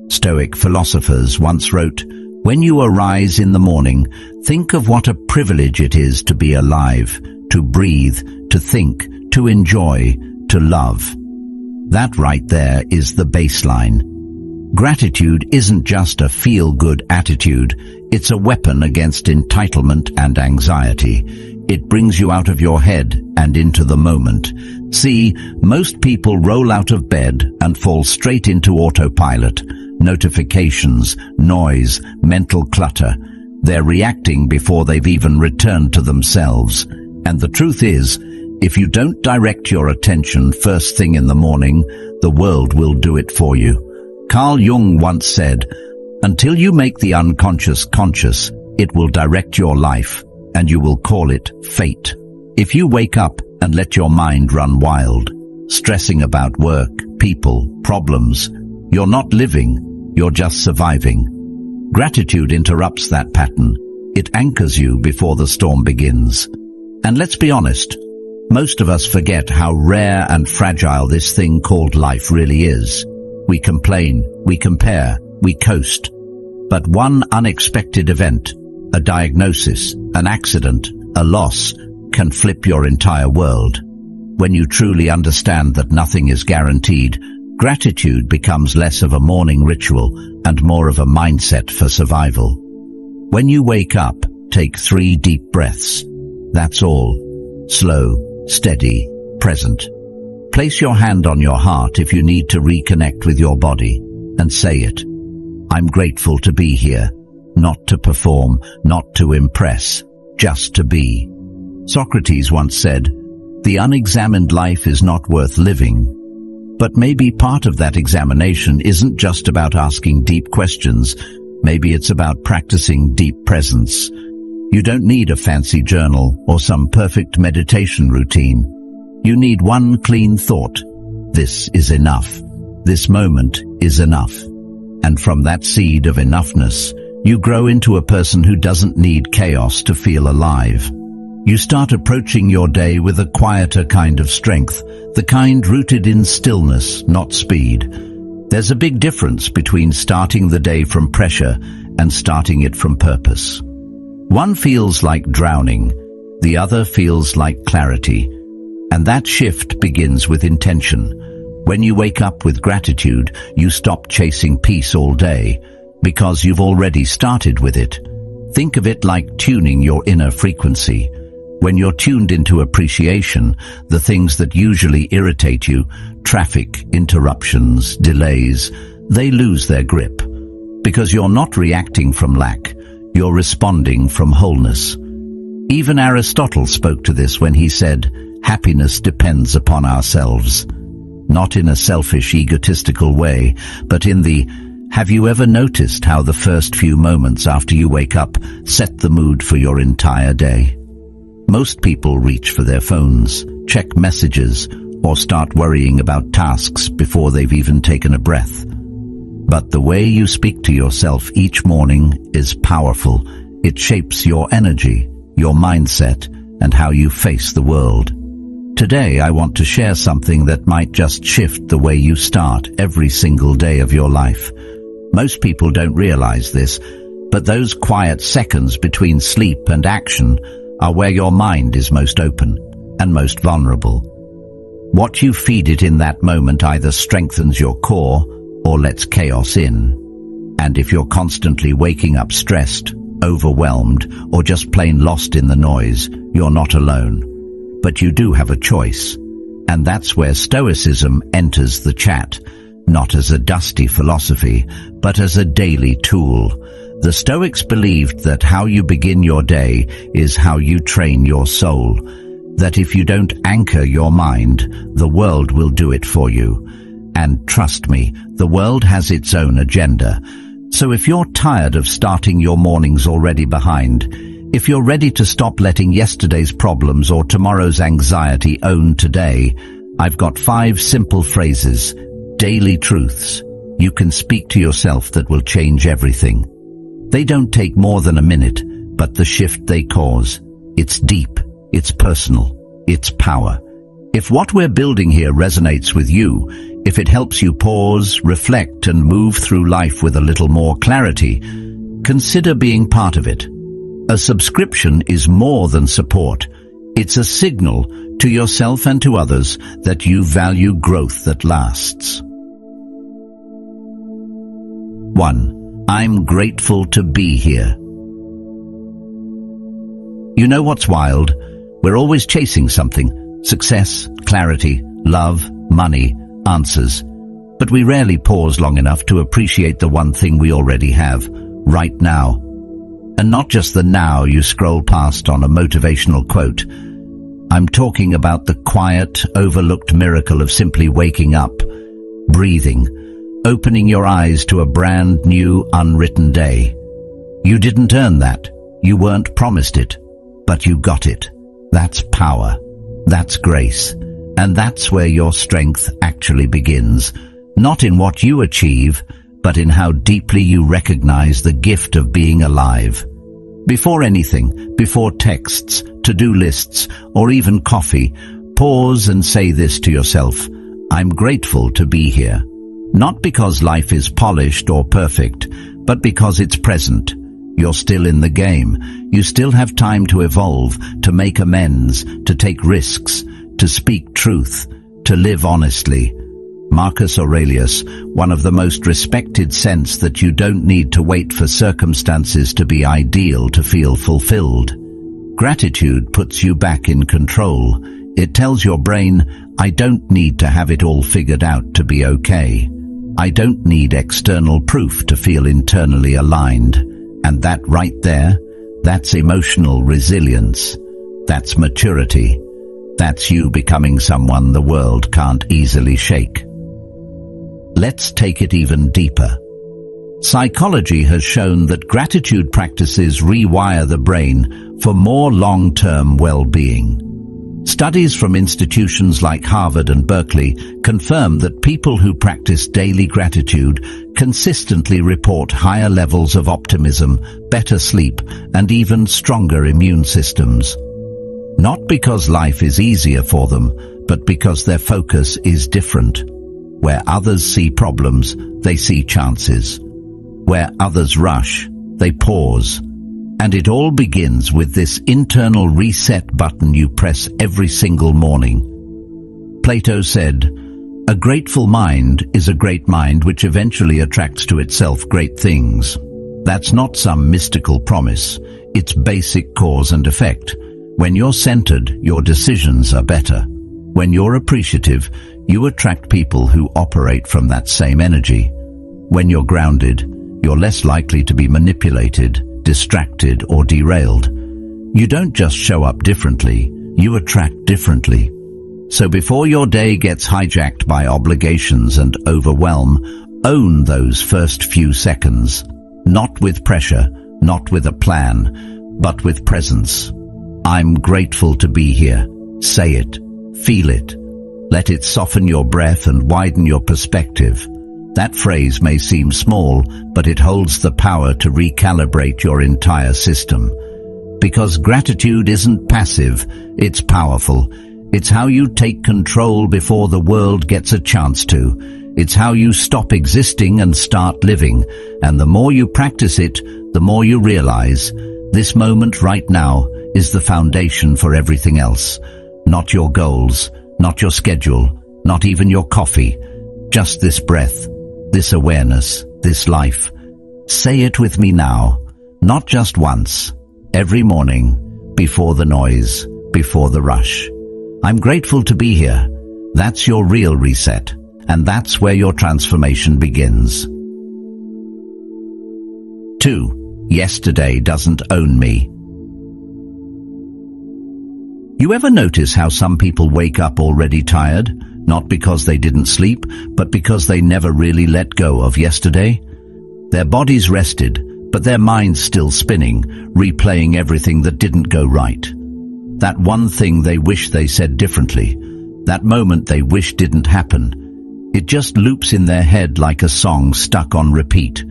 Stoic philosophers once wrote, "When you arise in the morning, think of what a privilege it is to be alive, to breathe, to think, to enjoy, to love." That right there is the baseline. Gratitude isn't just a feel-good attitude, it's a weapon against entitlement and anxiety. It brings you out of your head and into the moment. See, most people roll out of bed and fall straight into autopilot. Notifications, noise, mental clutter. They're reacting before they've even returned to themselves. And the truth is, if you don't direct your attention first thing in the morning, the world will do it for you. Carl Jung once said, "Until you make the unconscious conscious, it will direct your life, and you will call it fate." If you wake up and let your mind run wild, stressing about work, people, problems, you're not living, you're just surviving. Gratitude interrupts that pattern. It anchors you before the storm begins. And let's be honest, most of us forget how rare and fragile this thing called life really is. We complain, we compare, we coast. But one unexpected event, a diagnosis, an accident, a loss, can flip your entire world. When you truly understand that nothing is guaranteed, gratitude becomes less of a morning ritual and more of a mindset for survival. When you wake up, take 3 deep breaths. That's all. Slow, steady, present. Place your hand on your heart if you need to reconnect with your body, and say it. I'm grateful to be here, not to perform, not to impress, just to be. Socrates once said, "The unexamined life is not worth living." But maybe part of that examination isn't just about asking deep questions. Maybe it's about practicing deep presence. You don't need a fancy journal or some perfect meditation routine. You need one clean thought. This is enough. This moment is enough. And from that seed of enoughness, you grow into a person who doesn't need chaos to feel alive. You start approaching your day with a quieter kind of strength, the kind rooted in stillness, not speed. There's a big difference between starting the day from pressure and starting it from purpose. One feels like drowning, the other feels like clarity. And that shift begins with intention. When you wake up with gratitude, you stop chasing peace all day, because you've already started with it. Think of it like tuning your inner frequency. When you're tuned into appreciation, the things that usually irritate you, traffic, interruptions, delays, they lose their grip. Because you're not reacting from lack, you're responding from wholeness. Even Aristotle spoke to this when he said, "Happiness depends upon ourselves." Not in a selfish, egotistical way, but in the, have you ever noticed how the first few moments after you wake up set the mood for your entire day? Most people reach for their phones, check messages, or start worrying about tasks before they've even taken a breath. But the way you speak to yourself each morning is powerful. It shapes your energy, your mindset, and how you face the world. Today I want to share something that might just shift the way you start every single day of your life. Most people don't realize this, but those quiet seconds between sleep and action are where your mind is most open and most vulnerable. What you feed it in that moment either strengthens your core or lets chaos in. And if you're constantly waking up stressed, overwhelmed, or just plain lost in the noise, you're not alone. But you do have a choice. And that's where Stoicism enters the chat, not as a dusty philosophy, but as a daily tool. The Stoics believed that how you begin your day is how you train your soul, that if you don't anchor your mind, the world will do it for you. And trust me, the world has its own agenda. So if you're tired of starting your mornings already behind, if you're ready to stop letting yesterday's problems or tomorrow's anxiety own today, I've got 5 simple phrases, daily truths, you can speak to yourself that will change everything. They don't take more than a minute, but the shift they cause, it's deep, it's personal, it's power. If what we're building here resonates with you, if it helps you pause, reflect, and move through life with a little more clarity, consider being part of it. A subscription is more than support. It's a signal to yourself and to others that you value growth that lasts. 1. I'm grateful to be here. You know what's wild? We're always chasing something: success, clarity, love, money, answers. But we rarely pause long enough to appreciate the one thing we already have, right now. And not just the now you scroll past on a motivational quote. I'm talking about the quiet, overlooked miracle of simply waking up, breathing, opening your eyes to a brand new, unwritten day. You didn't earn that. You weren't promised it. But you got it. That's power. That's grace. And that's where your strength actually begins. Not in what you achieve, but in how deeply you recognize the gift of being alive. Before anything, before texts, to-do lists, or even coffee, pause and say this to yourself: I'm grateful to be here. Not because life is polished or perfect, but because it's present. You're still in the game. You still have time to evolve, to make amends, to take risks, to speak truth, to live honestly. Marcus Aurelius, one of the most respected, says that you don't need to wait for circumstances to be ideal to feel fulfilled. Gratitude puts you back in control. It tells your brain, I don't need to have it all figured out to be okay. I don't need external proof to feel internally aligned. And that right there, that's emotional resilience. That's maturity. That's you becoming someone the world can't easily shake. Let's take it even deeper. Psychology has shown that gratitude practices rewire the brain for more long-term well-being. Studies from institutions like Harvard and Berkeley confirm that people who practice daily gratitude consistently report higher levels of optimism, better sleep, and even stronger immune systems. Not because life is easier for them, but because their focus is different. Where others see problems, they see chances. Where others rush, they pause. And it all begins with this internal reset button you press every single morning. Plato said, "A grateful mind is a great mind which eventually attracts to itself great things." That's not some mystical promise. It's basic cause and effect. When you're centered, your decisions are better. When you're appreciative, you attract people who operate from that same energy. When you're grounded, you're less likely to be manipulated, distracted, or derailed. You don't just show up differently, you attract differently. So before your day gets hijacked by obligations and overwhelm, own those first few seconds. Not with pressure, not with a plan, but with presence. I'm grateful to be here. Say it. Feel it. Let it soften your breath and widen your perspective. That phrase may seem small, but it holds the power to recalibrate your entire system. Because gratitude isn't passive, it's powerful. It's how you take control before the world gets a chance to. It's how you stop existing and start living. And the more you practice it, the more you realize this moment right now is the foundation for everything else. Not your goals, not your schedule, not even your coffee. Just this breath, this awareness, this life. Say it with me now, not just once, every morning, before the noise, before the rush. I'm grateful to be here. That's your real reset, and that's where your transformation begins. 2. Yesterday doesn't own me. You ever notice how some people wake up already tired? Not because they didn't sleep, but because they never really let go of yesterday? Their body's rested, but their mind's still spinning, replaying everything that didn't go right. That one thing they wish they said differently, that moment they wish didn't happen. It just loops in their head like a song stuck on repeat.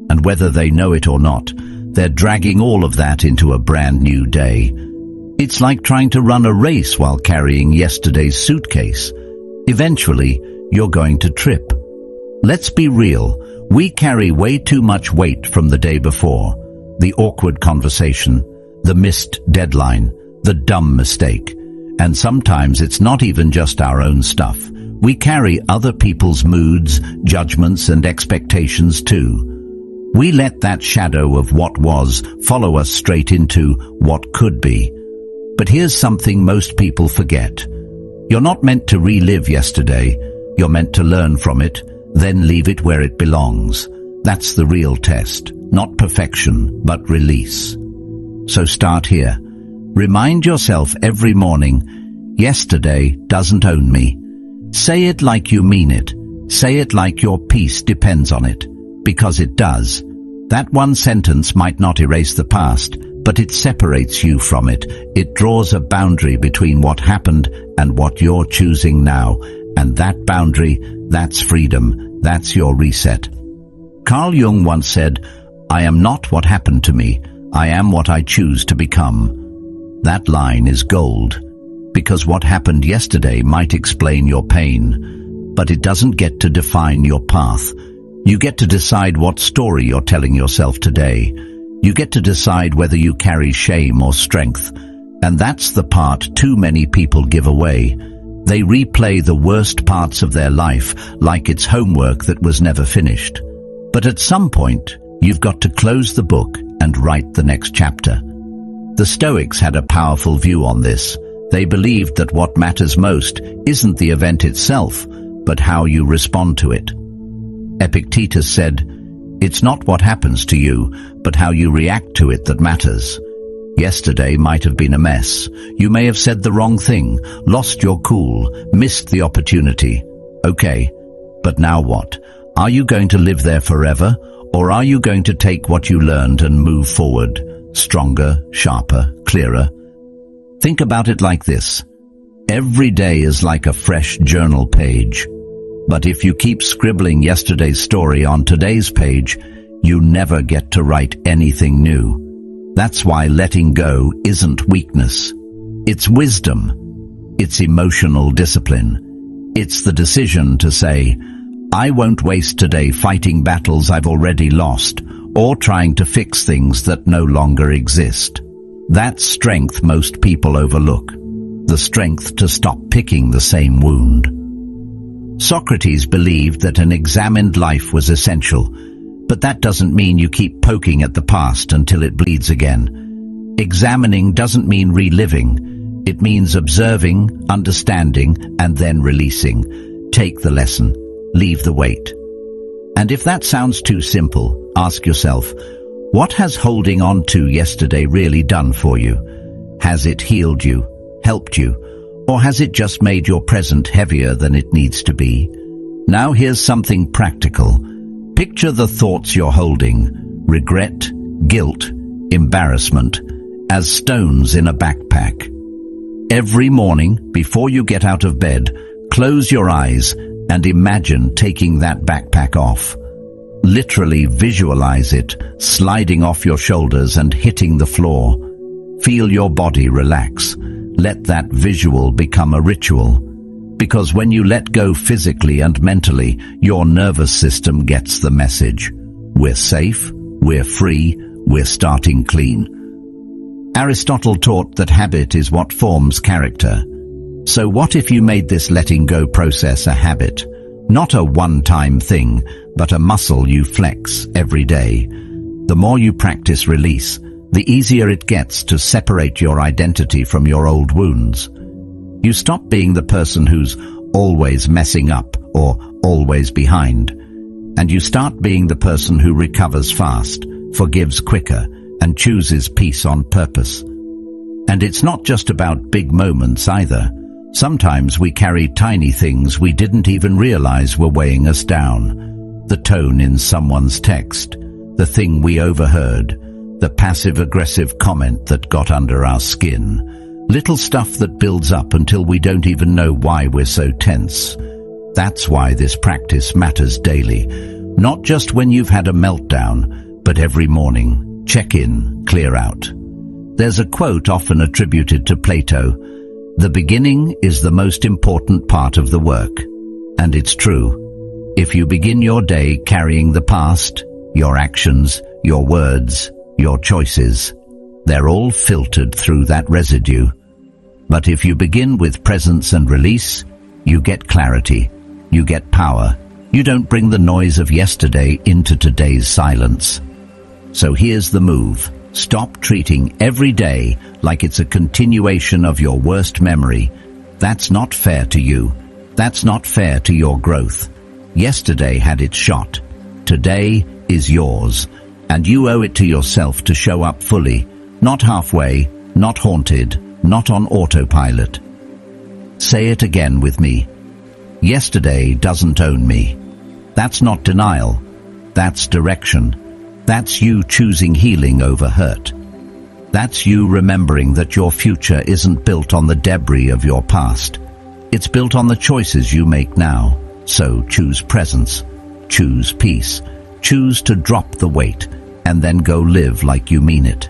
And whether they know it or not, they're dragging all of that into a brand new day. It's like trying to run a race while carrying yesterday's suitcase. Eventually, you're going to trip. Let's be real, we carry way too much weight from the day before. The awkward conversation, the missed deadline, the dumb mistake. And sometimes it's not even just our own stuff. We carry other people's moods, judgments, and expectations too. We let that shadow of what was follow us straight into what could be. But here's something most people forget. You're not meant to relive yesterday. You're meant to learn from it, then leave it where it belongs. That's the real test. Not perfection, but release. So start here. Remind yourself every morning, yesterday doesn't own me. Say it like you mean it. Say it like your peace depends on it. Because it does. That one sentence might not erase the past, but it separates you from it. It draws a boundary between what happened and what you're choosing now. And that boundary, that's freedom. That's your reset. Carl Jung once said, "I am not what happened to me. I am what I choose to become." That line is gold, because what happened yesterday might explain your pain, but it doesn't get to define your path. You get to decide what story you're telling yourself today. You get to decide whether you carry shame or strength, and that's the part too many people give away. They replay the worst parts of their life like it's homework that was never finished. But at some point, you've got to close the book and write the next chapter. The Stoics had a powerful view on this. They believed that what matters most isn't the event itself, but how you respond to it. Epictetus said, "It's not what happens to you, but how you react to it that matters." Yesterday might have been a mess. You may have said the wrong thing, lost your cool, missed the opportunity. Okay, but now what? Are you going to live there forever, or are you going to take what you learned and move forward, stronger, sharper, clearer? Think about it like this. Every day is like a fresh journal page. But if you keep scribbling yesterday's story on today's page, you never get to write anything new. That's why letting go isn't weakness. It's wisdom. It's emotional discipline. It's the decision to say, I won't waste today fighting battles I've already lost, or trying to fix things that no longer exist. That's strength most people overlook. The strength to stop picking the same wound. Socrates believed that an examined life was essential, but that doesn't mean you keep poking at the past until it bleeds again. Examining doesn't mean reliving. It means observing, understanding, and then releasing. Take the lesson, leave the weight. And if that sounds too simple, ask yourself, what has holding on to yesterday really done for you? Has it healed you, helped you, or has it just made your present heavier than it needs to be? Now here's something practical. Picture the thoughts you're holding, regret, guilt, embarrassment, as stones in a backpack. Every morning, before you get out of bed, close your eyes and imagine taking that backpack off. Literally visualize it, sliding off your shoulders and hitting the floor. Feel your body relax. Let that visual become a ritual. Because when you let go physically and mentally, your nervous system gets the message. We're safe, we're free, we're starting clean. Aristotle taught that habit is what forms character. So what if you made this letting go process a habit? Not a one-time thing, but a muscle you flex every day. The more you practice release, the easier it gets to separate your identity from your old wounds. You stop being the person who's always messing up or always behind, and you start being the person who recovers fast, forgives quicker, and chooses peace on purpose. And it's not just about big moments either. Sometimes we carry tiny things we didn't even realize were weighing us down. The tone in someone's text, the thing we overheard, the passive-aggressive comment that got under our skin. Little stuff that builds up until we don't even know why we're so tense. That's why this practice matters daily. Not just when you've had a meltdown, but every morning. Check in, clear out. There's a quote often attributed to Plato: "The beginning is the most important part of the work." And it's true. If you begin your day carrying the past, your actions, your words, your choices, they're all filtered through that residue. But if you begin with presence and release, you get clarity, you get power. You don't bring the noise of yesterday into today's silence. So here's the move. Stop treating every day like it's a continuation of your worst memory. That's not fair to you. That's not fair to your growth. Yesterday had its shot. Today is yours. And you owe it to yourself to show up fully, not halfway, not haunted, not on autopilot. Say it again with me. Yesterday doesn't own me. That's not denial. That's direction. That's you choosing healing over hurt. That's you remembering that your future isn't built on the debris of your past. It's built on the choices you make now. So choose presence, choose peace, choose to drop the weight, and then go live like you mean it.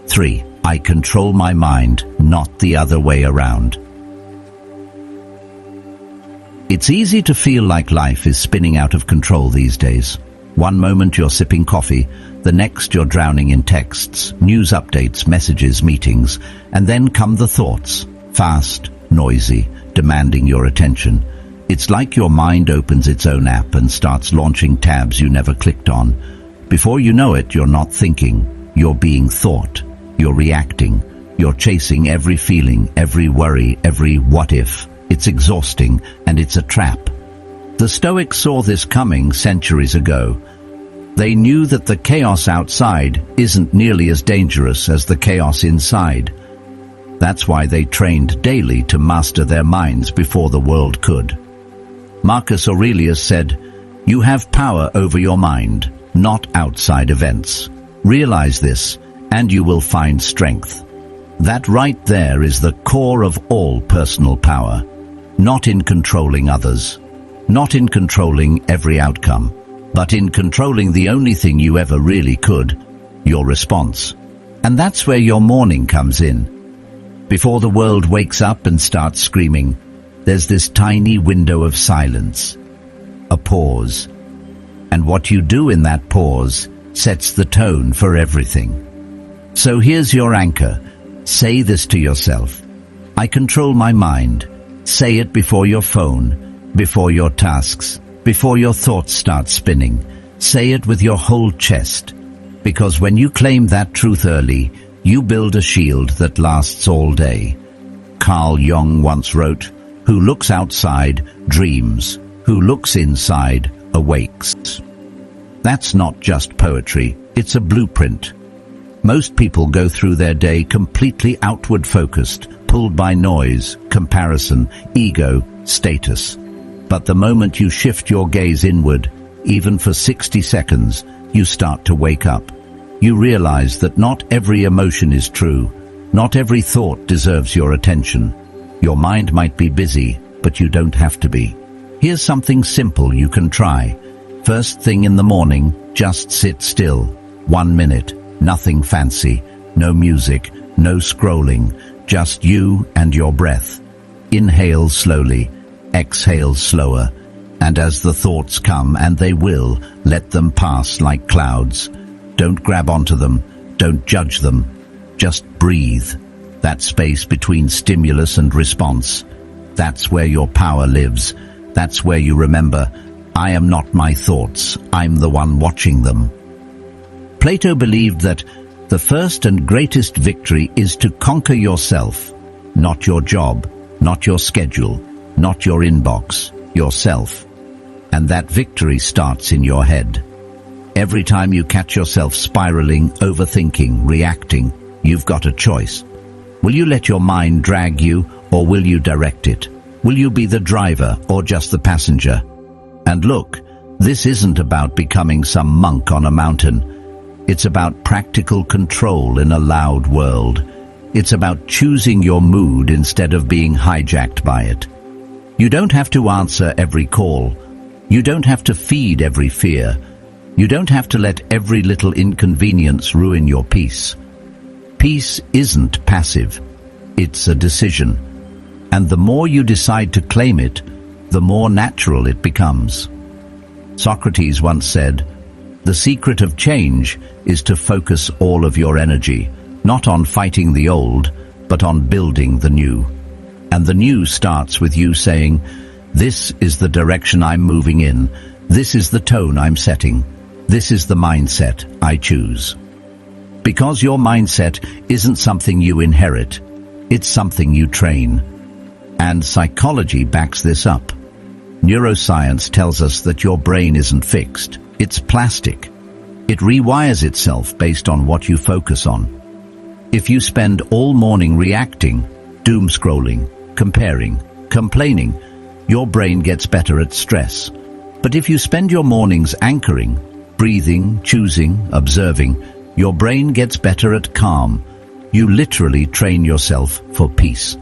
3. I control my mind, not the other way around. It's easy to feel like life is spinning out of control these days. One moment you're sipping coffee, the next you're drowning in texts, news updates, messages, meetings, and then come the thoughts, fast, noisy, demanding your attention. It's like your mind opens its own app and starts launching tabs you never clicked on. Before you know it, you're not thinking, you're being thought, you're reacting, you're chasing every feeling, every worry, every what if. It's exhausting, and it's a trap. The Stoics saw this coming centuries ago. They knew that the chaos outside isn't nearly as dangerous as the chaos inside. That's why they trained daily to master their minds before the world could. Marcus Aurelius said, "You have power over your mind, not outside events. Realize this, and you will find strength." That right there is the core of all personal power. Not in controlling others, not in controlling every outcome, but in controlling the only thing you ever really could, your response. And that's where your morning comes in. Before the world wakes up and starts screaming, there's this tiny window of silence, a pause. And what you do in that pause sets the tone for everything. So here's your anchor. Say this to yourself. I control my mind. Say it before your phone, before your tasks, before your thoughts start spinning. Say it with your whole chest. Because when you claim that truth early, you build a shield that lasts all day. Carl Jung once wrote, "Who looks outside dreams, who looks inside awakes." That's not just poetry, it's a blueprint. Most people go through their day completely outward focused, pulled by noise, comparison, ego, status. But the moment you shift your gaze inward, even for 60 seconds, you start to wake up. You realize that not every emotion is true. Not every thought deserves your attention. Your mind might be busy, but you don't have to be. Here's something simple you can try. First thing in the morning, just sit still. 1 minute, nothing fancy, no music, no scrolling, just you and your breath. Inhale slowly, exhale slower, and as the thoughts come, and they will, let them pass like clouds. Don't grab onto them, don't judge them, just breathe. That space between stimulus and response. That's where your power lives. That's where you remember, I am not my thoughts, I'm the one watching them. Plato believed that the first and greatest victory is to conquer yourself, not your job, not your schedule, not your inbox, yourself. And that victory starts in your head. Every time you catch yourself spiraling, overthinking, reacting, you've got a choice. Will you let your mind drag you, or will you direct it? Will you be the driver or just the passenger? And look, this isn't about becoming some monk on a mountain. It's about practical control in a loud world. It's about choosing your mood instead of being hijacked by it. You don't have to answer every call. You don't have to feed every fear. You don't have to let every little inconvenience ruin your peace. Peace isn't passive. It's a decision. And the more you decide to claim it, the more natural it becomes. Socrates once said, "The secret of change is to focus all of your energy, not on fighting the old, but on building the new." And the new starts with you saying, "This is the direction I'm moving in. This is the tone I'm setting. This is the mindset I choose." Because your mindset isn't something you inherit, it's something you train. And psychology backs this up. Neuroscience tells us that your brain isn't fixed, it's plastic. It rewires itself based on what you focus on. If you spend all morning reacting, doom scrolling, comparing, complaining, your brain gets better at stress. But if you spend your mornings anchoring, breathing, choosing, observing, your brain gets better at calm. You literally train yourself for peace.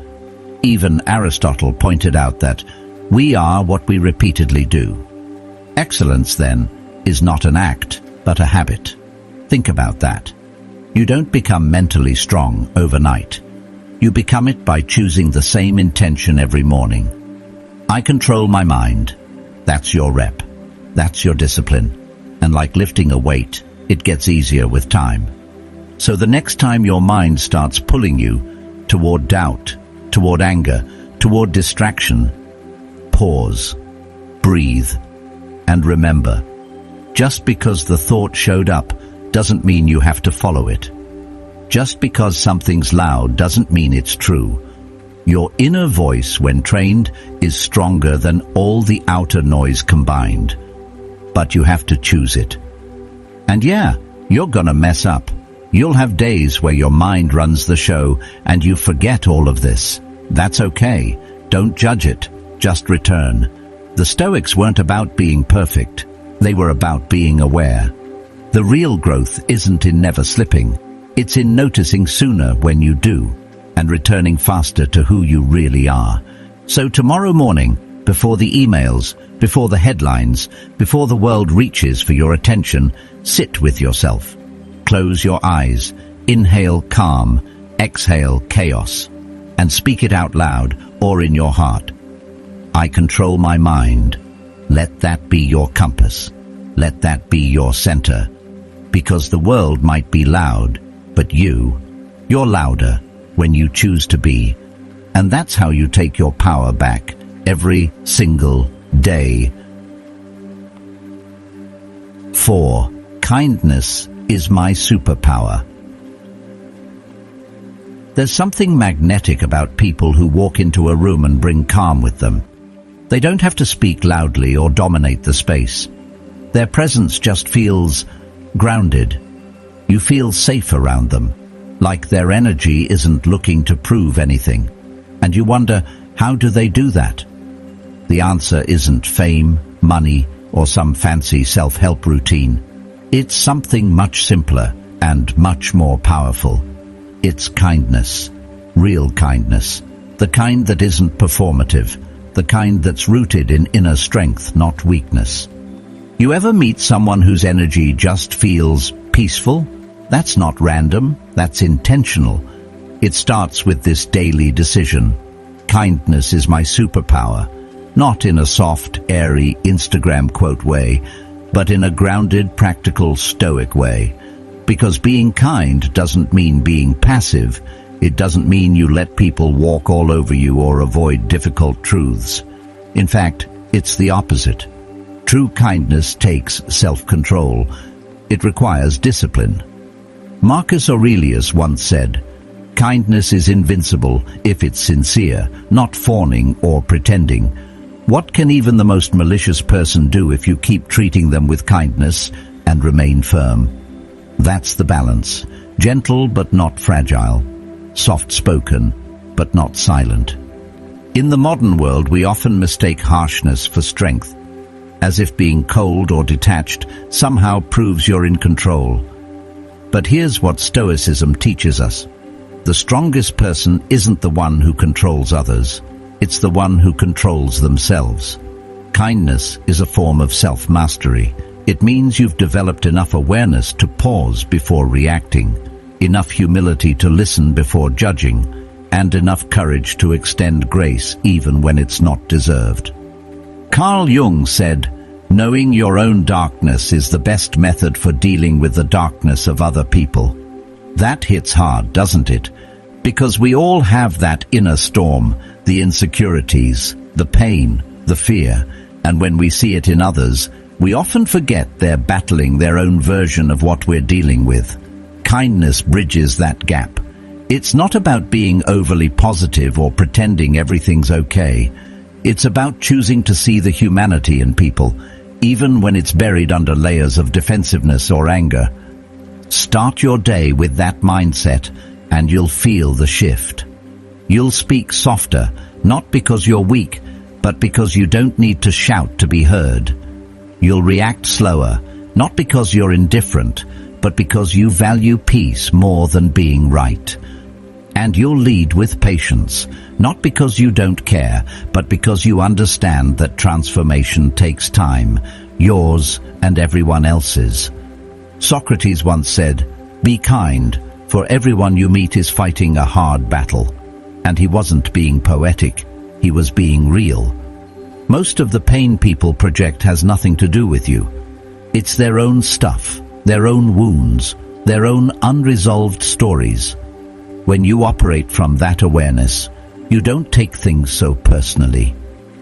Even Aristotle pointed out that we are what we repeatedly do. Excellence, then, is not an act, but a habit. Think about that. You don't become mentally strong overnight. You become it by choosing the same intention every morning. I control my mind. That's your rep. That's your discipline. And like lifting a weight, it gets easier with time. So the next time your mind starts pulling you toward doubt, toward anger, toward distraction, pause, breathe, and remember, just because the thought showed up doesn't mean you have to follow it. Just because something's loud doesn't mean it's true. Your inner voice, when trained, is stronger than all the outer noise combined. But you have to choose it. And yeah, you're gonna mess up. You'll have days where your mind runs the show and you forget all of this. That's okay. Don't judge it. Just return. The Stoics weren't about being perfect. They were about being aware. The real growth isn't in never slipping. It's in noticing sooner when you do, and returning faster to who you really are. So tomorrow morning, before the emails, before the headlines, before the world reaches for your attention, sit with yourself. Close your eyes, inhale calm, exhale chaos, and speak it out loud or in your heart. I control my mind. Let that be your compass. Let that be your center. Because the world might be loud, but you're louder when you choose to be. And that's how you take your power back every single day. 4. Kindness is my superpower. There's something magnetic about people who walk into a room and bring calm with them. They don't have to speak loudly or dominate the space. Their presence just feels grounded. You feel safe around them, like their energy isn't looking to prove anything. And you wonder, how do they do that? The answer isn't fame, money, or some fancy self-help routine. It's something much simpler and much more powerful. It's kindness, real kindness, the kind that isn't performative, the kind that's rooted in inner strength, not weakness. You ever meet someone whose energy just feels peaceful? That's not random, that's intentional. It starts with this daily decision. Kindness is my superpower, not in a soft, airy Instagram quote way, but in a grounded, practical, stoic way. Because being kind doesn't mean being passive. It doesn't mean you let people walk all over you or avoid difficult truths. In fact, it's the opposite. True kindness takes self-control. It requires discipline. Marcus Aurelius once said, "Kindness is invincible if it's sincere, not fawning or pretending." What can even the most malicious person do if you keep treating them with kindness and remain firm? That's the balance. Gentle but not fragile. Soft-spoken but not silent. In the modern world, we often mistake harshness for strength, as if being cold or detached somehow proves you're in control. But here's what Stoicism teaches us. The strongest person isn't the one who controls others. It's the one who controls themselves. Kindness is a form of self-mastery. It means you've developed enough awareness to pause before reacting, enough humility to listen before judging, and enough courage to extend grace even when it's not deserved. Carl Jung said, "Knowing your own darkness is the best method for dealing with the darkness of other people." That hits hard, doesn't it? Because we all have that inner storm, the insecurities, the pain, the fear, and when we see it in others, we often forget they're battling their own version of what we're dealing with. Kindness bridges that gap. It's not about being overly positive or pretending everything's okay. It's about choosing to see the humanity in people, even when it's buried under layers of defensiveness or anger. Start your day with that mindset, and you'll feel the shift. You'll speak softer, not because you're weak, but because you don't need to shout to be heard. You'll react slower, not because you're indifferent, but because you value peace more than being right. And you'll lead with patience, not because you don't care, but because you understand that transformation takes time, yours and everyone else's. Socrates once said, "Be kind, for everyone you meet is fighting a hard battle." And he wasn't being poetic, he was being real. Most of the pain people project has nothing to do with you. It's their own stuff, their own wounds, their own unresolved stories. When you operate from that awareness, you don't take things so personally.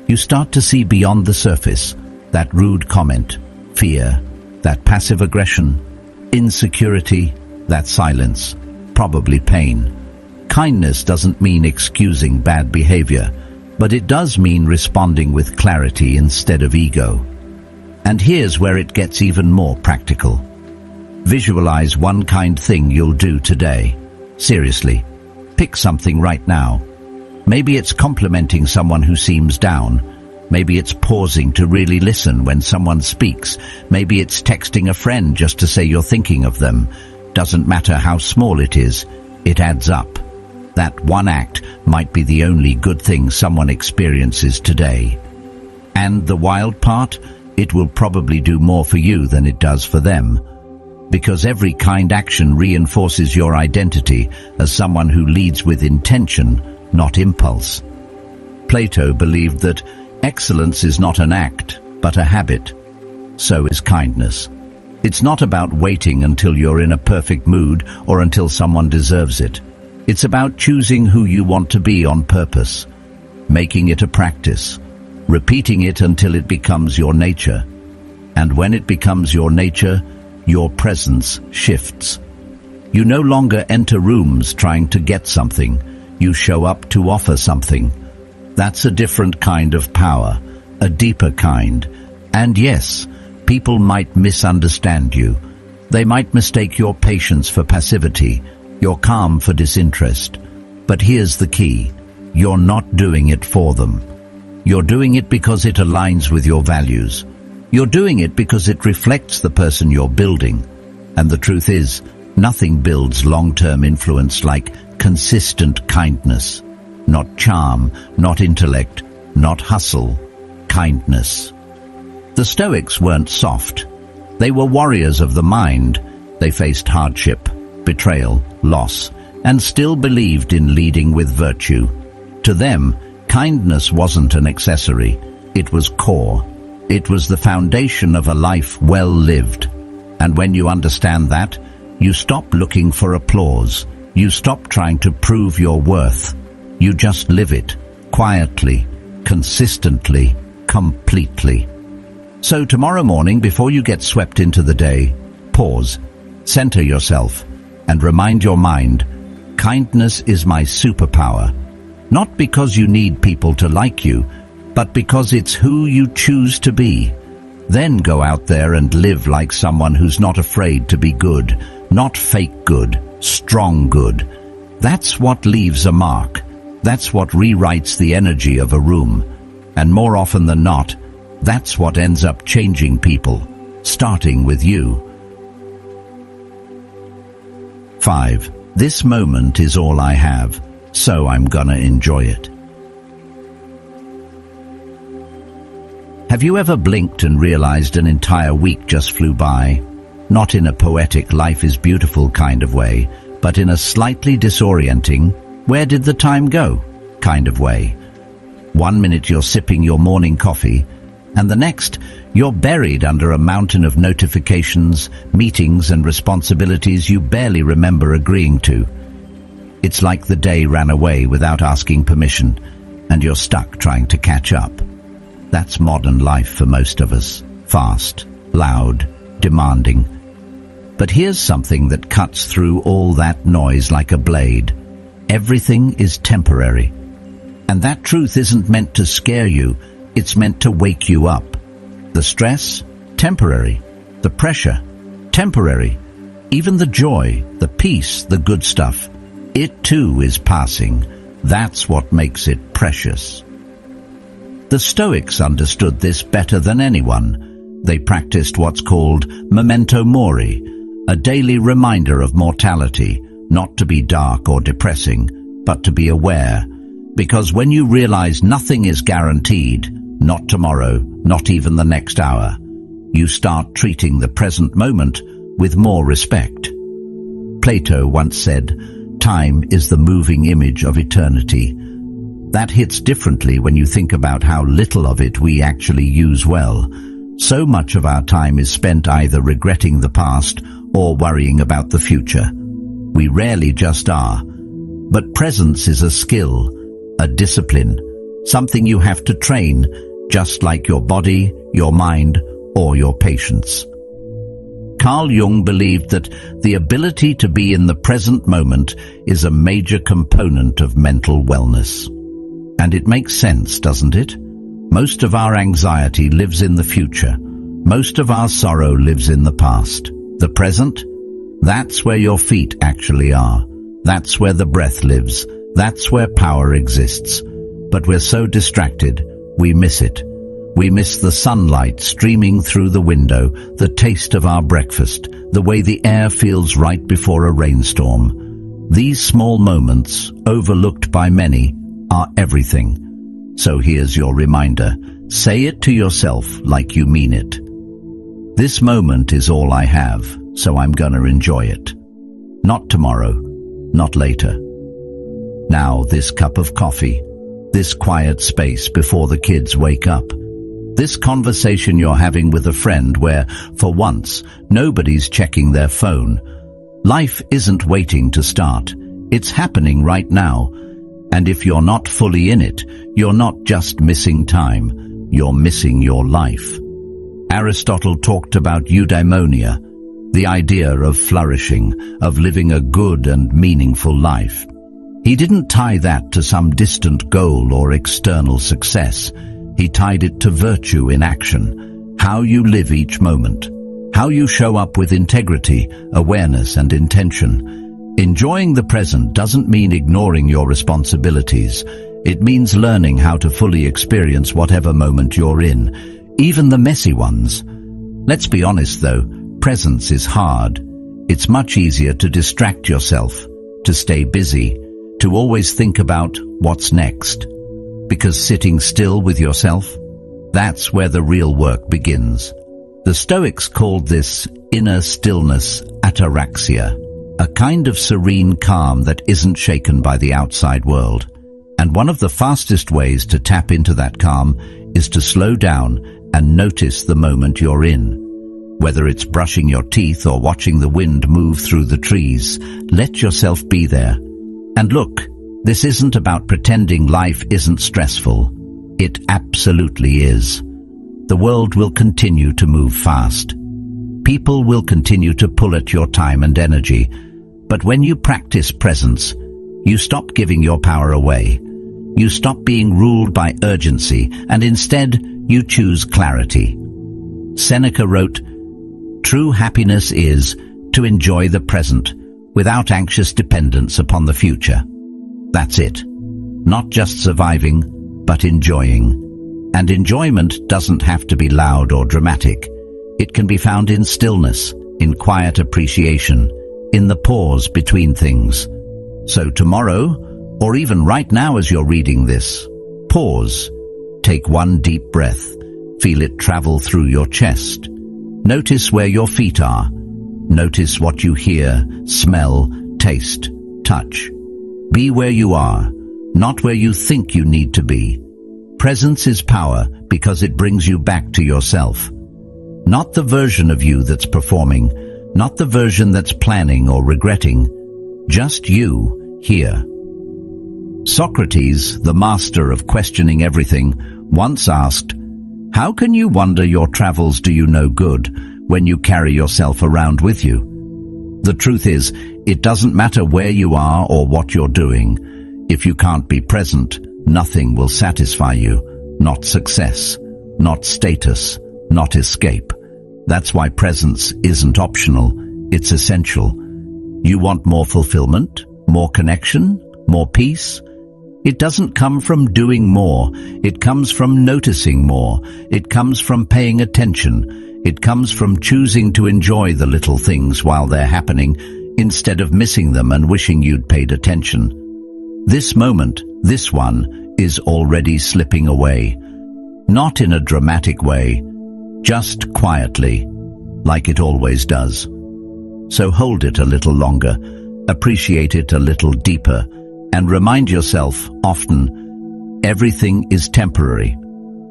You start to see beyond the surface, that rude comment, fear, that passive aggression, insecurity, that silence, probably pain. Kindness doesn't mean excusing bad behavior, but it does mean responding with clarity instead of ego. And here's where it gets even more practical. Visualize one kind thing you'll do today. Seriously, pick something right now. Maybe it's complimenting someone who seems down. Maybe it's pausing to really listen when someone speaks. Maybe it's texting a friend just to say you're thinking of them. Doesn't matter how small it is, it adds up. That one act might be the only good thing someone experiences today. And the wild part, it will probably do more for you than it does for them. Because every kind action reinforces your identity as someone who leads with intention, not impulse. Plato believed that excellence is not an act, but a habit. So is kindness. It's not about waiting until you're in a perfect mood or until someone deserves it. It's about choosing who you want to be on purpose, making it a practice, repeating it until it becomes your nature. And when it becomes your nature, your presence shifts. You no longer enter rooms trying to get something. You show up to offer something. That's a different kind of power, a deeper kind. And yes, people might misunderstand you. They might mistake your patience for passivity, your calm for disinterest. But here's the key. You're not doing it for them. You're doing it because it aligns with your values. You're doing it because it reflects the person you're building. And the truth is, nothing builds long-term influence like consistent kindness. Not charm, not intellect, not hustle. Kindness. The Stoics weren't soft. They were warriors of the mind. They faced hardship, betrayal, loss, and still believed in leading with virtue. To them, kindness wasn't an accessory. It was core. It was the foundation of a life well lived. And when you understand that, you stop looking for applause. You stop trying to prove your worth. You just live it, quietly, consistently, completely. So tomorrow morning, before you get swept into the day, pause, center yourself, and remind your mind, kindness is my superpower. Not because you need people to like you, but because it's who you choose to be. Then go out there and live like someone who's not afraid to be good, not fake good, strong good. That's what leaves a mark. That's what rewrites the energy of a room. And more often than not, that's what ends up changing people, starting with you. 5. This moment is all I have, so I'm gonna enjoy it. Have you ever blinked and realized an entire week just flew by? Not in a poetic life is beautiful kind of way, but in a slightly disorienting, where did the time go kind of way. 1 minute you're sipping your morning coffee, and the next you're buried under a mountain of notifications, meetings and responsibilities you barely remember agreeing to. It's like the day ran away without asking permission, and you're stuck trying to catch up. That's modern life for most of us. Fast, loud, demanding. But here's something that cuts through all that noise like a blade. Everything is temporary. And that truth isn't meant to scare you, it's meant to wake you up. The stress? Temporary. The pressure? Temporary. Even the joy, the peace, the good stuff. It too is passing. That's what makes it precious. The Stoics understood this better than anyone. They practiced what's called memento mori, a daily reminder of mortality, not to be dark or depressing, but to be aware. Because when you realize nothing is guaranteed, not tomorrow, not even the next hour, you start treating the present moment with more respect. Plato once said, "Time is the moving image of eternity." That hits differently when you think about how little of it we actually use well. So much of our time is spent either regretting the past or worrying about the future. We rarely just are. But presence is a skill, a discipline, something you have to train, just like your body, your mind, or your patience. Carl Jung believed that the ability to be in the present moment is a major component of mental wellness. And it makes sense, doesn't it? Most of our anxiety lives in the future. Most of our sorrow lives in the past. The present? That's where your feet actually are. That's where the breath lives. That's where power exists. But we're so distracted, we miss it. We miss the sunlight streaming through the window, the taste of our breakfast, the way the air feels right before a rainstorm. These small moments, overlooked by many, are everything. So here's your reminder. Say it to yourself like you mean it. This moment is all I have, so I'm gonna enjoy it. Not tomorrow, not later. Now this cup of coffee, this quiet space before the kids wake up. This conversation you're having with a friend where, for once, nobody's checking their phone. Life isn't waiting to start. It's happening right now. And if you're not fully in it, you're not just missing time, you're missing your life. Aristotle talked about eudaimonia, the idea of flourishing, of living a good and meaningful life. He didn't tie that to some distant goal or external success. He tied it to virtue in action, how you live each moment, how you show up with integrity, awareness and intention. Enjoying the present doesn't mean ignoring your responsibilities. It means learning how to fully experience whatever moment you're in, even the messy ones. Let's be honest though, presence is hard. It's much easier to distract yourself, to stay busy, to always think about what's next. Because sitting still with yourself, that's where the real work begins. The Stoics called this inner stillness ataraxia, a kind of serene calm that isn't shaken by the outside world. And one of the fastest ways to tap into that calm is to slow down and notice the moment you're in. Whether it's brushing your teeth or watching the wind move through the trees, let yourself be there. And look, this isn't about pretending life isn't stressful. It absolutely is. The world will continue to move fast. People will continue to pull at your time and energy. But when you practice presence, you stop giving your power away. You stop being ruled by urgency, and instead you choose clarity. Seneca wrote, "True happiness is to enjoy the present without anxious dependence upon the future." That's it. Not just surviving, but enjoying. And enjoyment doesn't have to be loud or dramatic. It can be found in stillness, in quiet appreciation, in the pause between things. So tomorrow, or even right now as you're reading this, pause. Take one deep breath. Feel it travel through your chest. Notice where your feet are. Notice what you hear, smell, taste, touch. Be where you are, not where you think you need to be. Presence is power because it brings you back to yourself. Not the version of you that's performing, not the version that's planning or regretting. Just you, here. Socrates, the master of questioning everything, once asked, "How can you wander your travels do you no good when you carry yourself around with you?" The truth is, it doesn't matter where you are or what you're doing. If you can't be present, nothing will satisfy you. Not success, not status, not escape. That's why presence isn't optional, it's essential. You want more fulfillment, more connection, more peace? It doesn't come from doing more, it comes from noticing more, it comes from paying attention, it comes from choosing to enjoy the little things while they're happening, instead of missing them and wishing you'd paid attention. This moment, this one, is already slipping away. Not in a dramatic way, just quietly, like it always does. So hold it a little longer, appreciate it a little deeper, and remind yourself often, everything is temporary,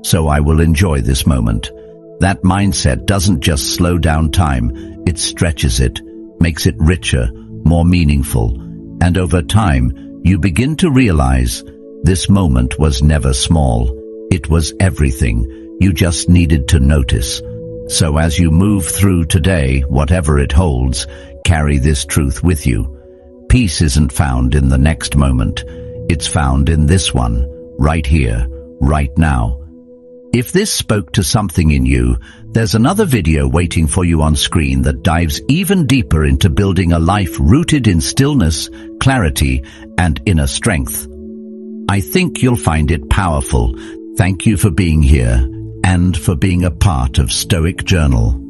so I will enjoy this moment. That mindset doesn't just slow down time, it stretches it, makes it richer, more meaningful, and over time, you begin to realize this moment was never small. It was everything. You just needed to notice. So as you move through today, whatever it holds, carry this truth with you. Peace isn't found in the next moment. It's found in this one, right here, right now. If this spoke to something in you, there's another video waiting for you on screen that dives even deeper into building a life rooted in stillness, clarity, and inner strength. I think you'll find it powerful. Thank you for being here and for being a part of Stoic Journal.